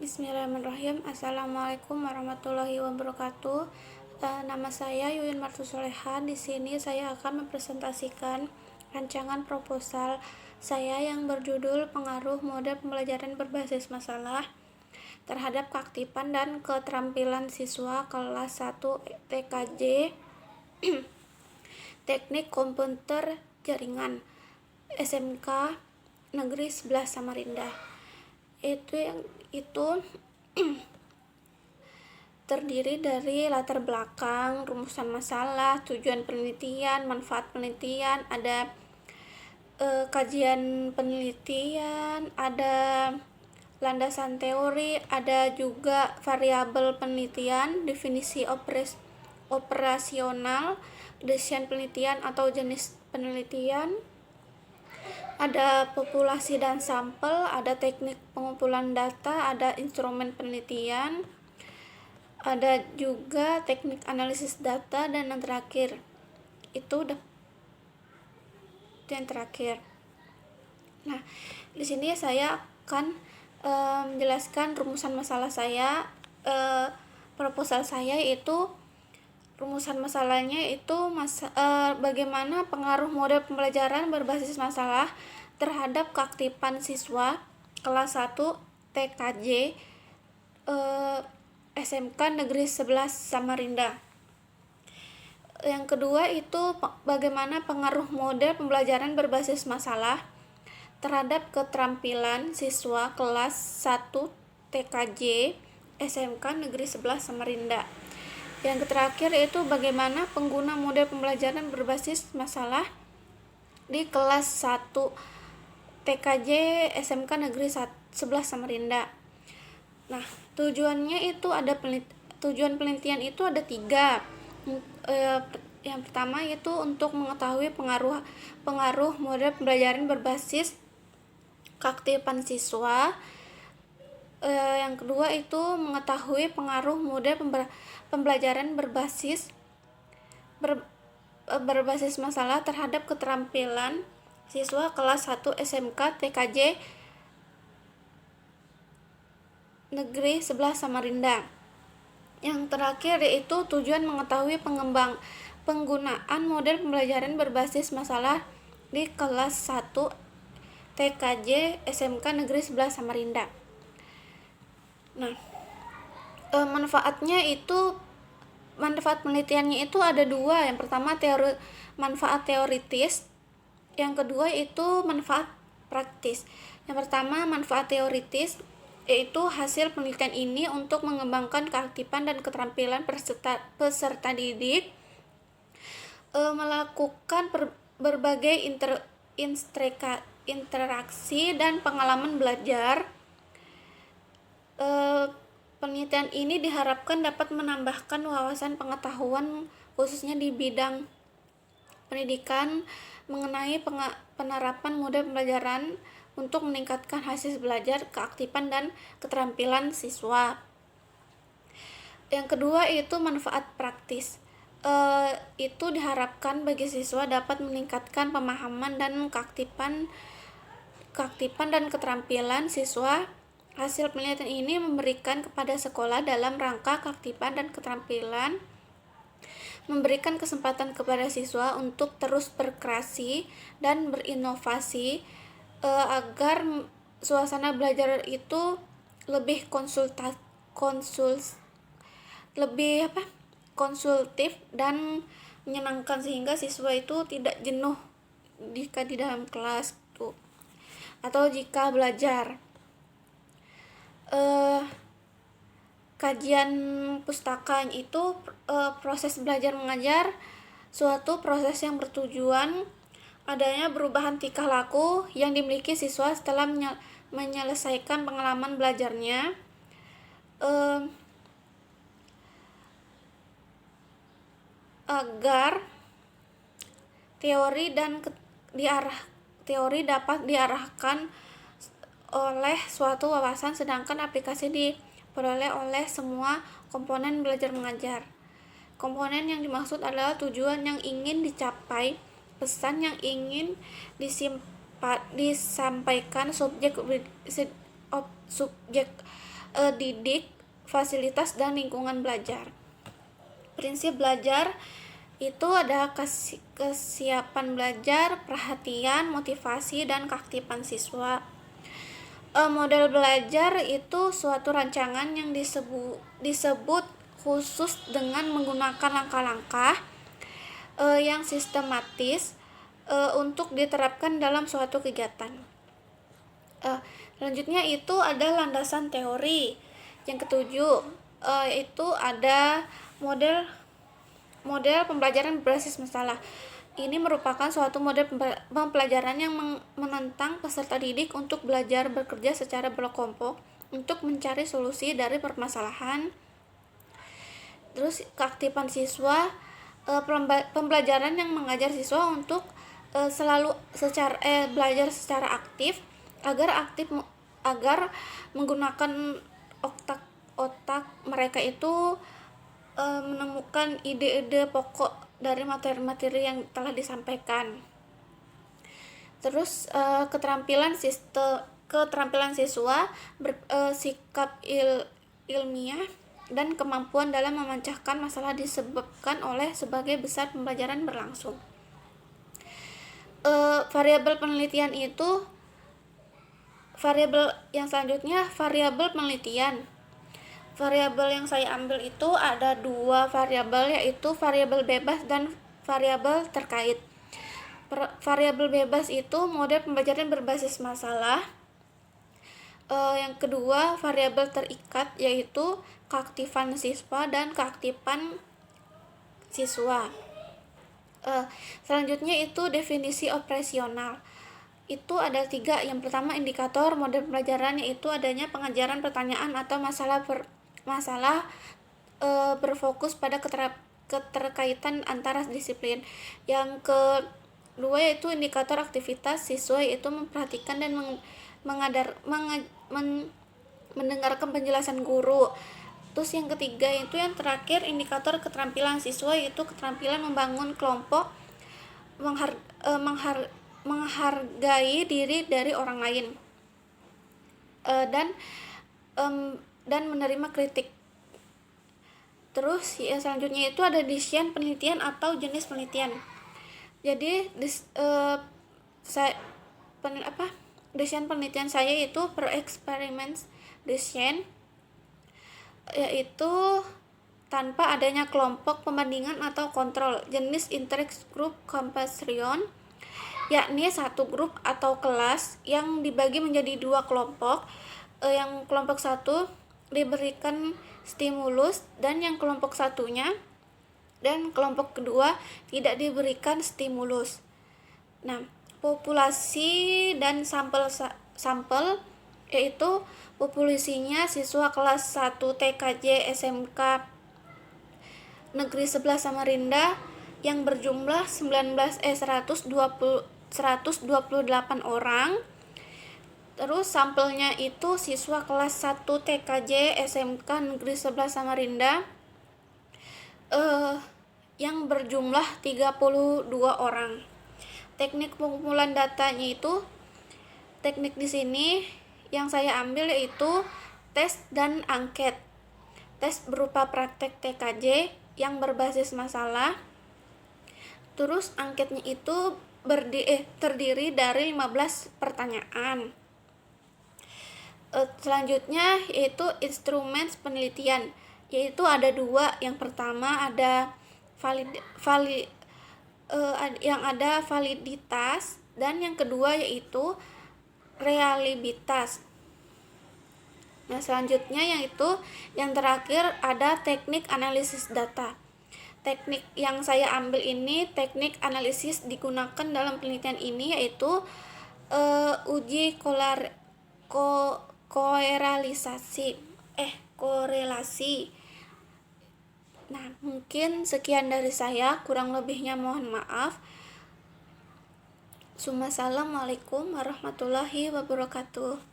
Bismillahirrahmanirrahim. Assalamualaikum warahmatullahi wabarakatuh. Nama saya Yuyun Martusoleha. Di sini saya akan mempresentasikan rancangan proposal saya yang berjudul Pengaruh Model Pembelajaran Berbasis Masalah terhadap Keaktifan dan Keterampilan Siswa Kelas 1 TKJ Teknik Komputer Jaringan SMK Negeri 11 Samarinda. Itu terdiri dari latar belakang, rumusan masalah, tujuan penelitian, manfaat penelitian, ada kajian penelitian, ada landasan teori, ada juga variabel penelitian, definisi operasional, desain penelitian atau jenis penelitian, ada populasi dan sampel, ada teknik pengumpulan data, ada instrumen penelitian, ada juga teknik analisis data, dan yang terakhir itu yang terakhir. Nah, di sini saya akan menjelaskan rumusan masalah saya. Proposal saya itu rumusan masalahnya itu bagaimana pengaruh model pembelajaran berbasis masalah terhadap keaktifan siswa kelas 1 TKJ SMK Negeri 11 Samarinda. Yang kedua itu bagaimana pengaruh model pembelajaran berbasis masalah terhadap keterampilan siswa kelas 1 TKJ SMK Negeri 11 Samarinda. Yang terakhir itu bagaimana pengguna model pembelajaran berbasis masalah di kelas 1 TKJ SMK Negeri 11 Samarinda. Nah, tujuan penelitian itu ada 3. Yang pertama itu untuk mengetahui pengaruh model pembelajaran berbasis keaktifan siswa. Yang kedua itu mengetahui pengaruh model pembelajaran berbasis masalah terhadap keterampilan siswa kelas 1 SMK TKJ Negeri 11 Samarinda. Yang terakhir yaitu tujuan mengetahui penggunaan model pembelajaran berbasis masalah di kelas 1 TKJ SMK Negeri 11 Samarinda. Nah, manfaat penelitiannya itu ada 2. Yang pertama manfaat teoritis, yang kedua itu manfaat praktis. Yang pertama manfaat teoritis, yaitu hasil penelitian ini untuk mengembangkan keaktifan dan keterampilan peserta didik, melakukan berbagai interaksi dan pengalaman belajar. Penelitian ini diharapkan dapat menambahkan wawasan pengetahuan khususnya di bidang pendidikan mengenai penerapan model pembelajaran untuk meningkatkan hasil belajar, keaktifan, dan keterampilan siswa. Yang kedua itu manfaat praktis. Itu diharapkan bagi siswa dapat meningkatkan pemahaman dan keaktifan dan keterampilan siswa. Hasil penelitian ini memberikan kepada sekolah dalam rangka keaktifan dan keterampilan, memberikan kesempatan kepada siswa untuk terus berkreasi dan berinovasi agar suasana belajar itu lebih konsultif dan menyenangkan, sehingga siswa itu tidak jenuh jika di dalam kelas atau jika belajar. Kajian pustaka itu proses belajar mengajar, suatu proses yang bertujuan adanya perubahan tingkah laku yang dimiliki siswa setelah menyelesaikan pengalaman belajarnya. Agar teori dapat diarahkan oleh suatu wawasan, sedangkan aplikasi diperoleh oleh semua komponen belajar mengajar. Komponen yang dimaksud adalah tujuan yang ingin dicapai, pesan yang ingin disampaikan, subjek didik, fasilitas, dan lingkungan belajar. Prinsip belajar itu ada kesiapan belajar, perhatian, motivasi, dan keaktifan siswa. Model belajar itu suatu rancangan yang disebut khusus dengan menggunakan langkah-langkah yang sistematis untuk diterapkan dalam suatu kegiatan. Selanjutnya itu ada landasan teori. Yang ketujuh itu ada model pembelajaran berbasis masalah. Ini merupakan suatu model pembelajaran yang menantang peserta didik untuk belajar bekerja secara berkelompok untuk mencari solusi dari permasalahan. Terus keaktifan siswa, pembelajaran yang mengajar siswa untuk selalu belajar secara aktif agar menggunakan otak mereka itu menemukan ide-ide pokok dari materi-materi yang telah disampaikan. Terus keterampilan siswa, sikap ilmiah, dan kemampuan dalam memecahkan masalah disebabkan oleh sebagai besar pembelajaran berlangsung. Variabel penelitian itu variabel yang selanjutnya variabel penelitian. Variabel yang saya ambil itu ada 2 variabel, yaitu variabel bebas dan variabel terkait. Variabel bebas itu model pembelajaran berbasis masalah. Yang kedua, variabel terikat, yaitu keaktifan siswa dan keaktifan siswa. Selanjutnya itu definisi operasional. Itu ada 3. Yang pertama, indikator model pembelajaran, yaitu adanya pengajaran pertanyaan atau masalah berfokus pada keterkaitan antara disiplin. Yang kedua yaitu indikator aktivitas siswa, yaitu memperhatikan dan mendengarkan penjelasan guru. Terus yang ketiga itu yang terakhir indikator keterampilan siswa, yaitu keterampilan membangun kelompok, menghargai diri dari orang lain, dan menerima kritik. Terus selanjutnya itu ada desain penelitian atau jenis penelitian. Jadi desain penelitian saya itu per experiments design, yaitu tanpa adanya kelompok pembandingan atau kontrol. Jenis interest group comparison, yakni satu grup atau kelas yang dibagi menjadi 2 kelompok. Yang kelompok 1 diberikan stimulus dan yang kelompok satunya dan kelompok kedua tidak diberikan stimulus. Nah, populasi dan sampel yaitu populasinya siswa kelas 1 TKJ SMK Negeri 11 Samarinda yang berjumlah 128 orang. Terus sampelnya itu siswa kelas 1 TKJ SMK Negeri 11 Samarinda yang berjumlah 32 orang. Teknik pengumpulan datanya itu, teknik di sini yang saya ambil yaitu tes dan angket. Tes berupa praktek TKJ yang berbasis masalah. Terus angketnya itu terdiri dari 15 pertanyaan. Selanjutnya yaitu instrumen penelitian, yaitu ada 2. Yang pertama ada validitas dan yang kedua yaitu reliabilitas. Nah, selanjutnya yang terakhir ada teknik analisis data. Teknik yang saya ambil ini, teknik analisis digunakan dalam penelitian ini yaitu uji korelasi. Nah, mungkin sekian dari saya, kurang lebihnya mohon maaf. Assalamualaikum warahmatullahi wabarakatuh.